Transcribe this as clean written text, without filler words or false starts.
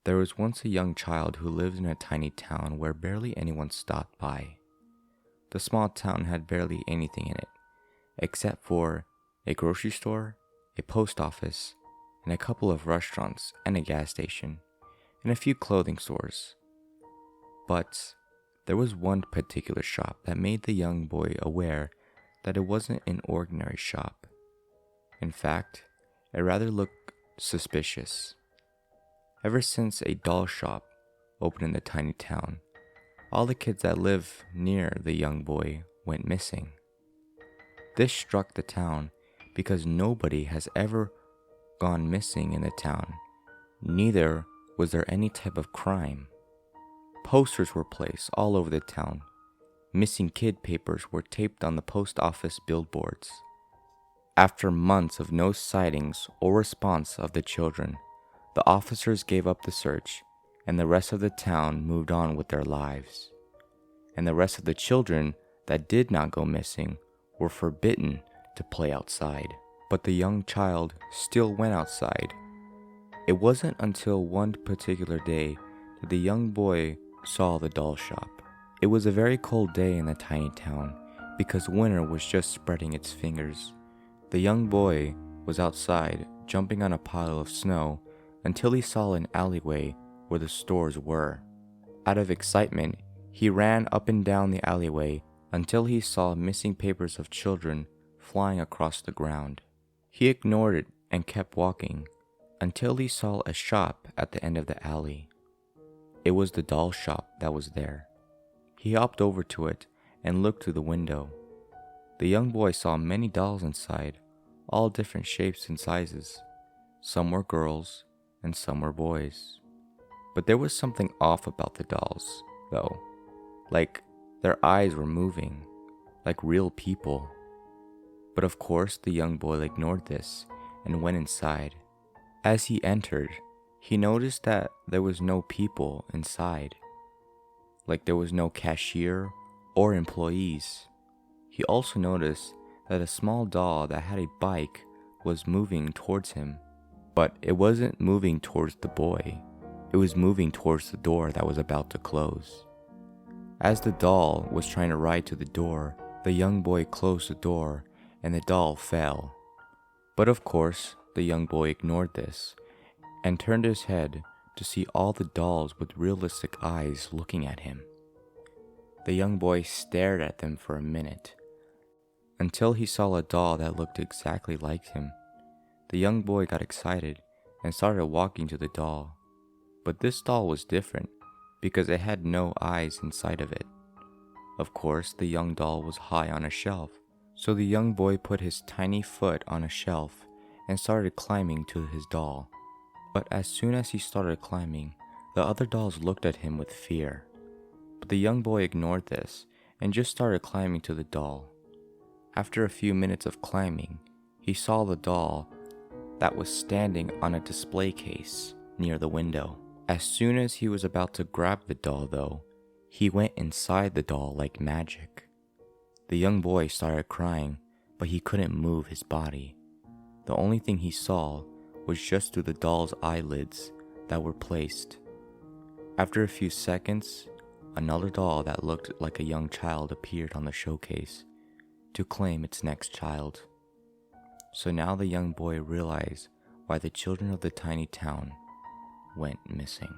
There was once a young child who lived in a tiny town where barely anyone stopped by. The small town had barely anything in it, except for a grocery store, a post office, and a couple of restaurants and a gas station, and a few clothing stores. But there was one particular shop that made the young boy aware that it wasn't an ordinary shop. In fact, it rather looked suspicious. Ever since a doll shop opened in the tiny town, all the kids that live near the young boy went missing. This struck the town because nobody has ever gone missing in the town. Neither was there any type of crime. Posters were placed all over the town. Missing kid papers were taped on the post office billboards. After months of no sightings or response of the children, the officers gave up the search, and the rest of the town moved on with their lives. And the rest of the children that did not go missing were forbidden to play outside. But the young child still went outside. It wasn't until one particular day that the young boy saw the doll shop. It was a very cold day in the tiny town because winter was just spreading its fingers. The young boy was outside jumping on a pile of snow until he saw an alleyway where the stores were. Out of excitement, he ran up and down the alleyway until he saw missing papers of children flying across the ground. He ignored it and kept walking until he saw a shop at the end of the alley. It was the doll shop that was there. He hopped over to it and looked through the window. The young boy saw many dolls inside, all different shapes and sizes. Some were girls and some were boys. But there was something off about the dolls, though. Like their eyes were moving, like real people. But of course, the young boy ignored this and went inside. As he entered, he noticed that there was no people inside. Like there was no cashier or employees. He also noticed that a small doll that had a bike was moving towards him. But it wasn't moving towards the boy. It was moving towards the door that was about to close. As the doll was trying to ride to the door, the young boy closed the door and the doll fell. But of course, the young boy ignored this and turned his head to see all the dolls with realistic eyes looking at him. The young boy stared at them for a minute until he saw a doll that looked exactly like him. The young boy got excited and started walking to the doll. But this doll was different because it had no eyes inside of it. Of course, the young doll was high on a shelf, so the young boy put his tiny foot on a shelf and started climbing to his doll. But as soon as he started climbing, the other dolls looked at him with fear. But the young boy ignored this and just started climbing to the doll. After a few minutes of climbing, he saw the doll that was standing on a display case near the window. As soon as he was about to grab the doll, though, he went inside the doll like magic. The young boy started crying, but he couldn't move his body. The only thing he saw was just through the doll's eyelids that were placed. After a few seconds, another doll that looked like a young child appeared on the showcase to claim its next child. So now the young boy realized why the children of the tiny town went missing.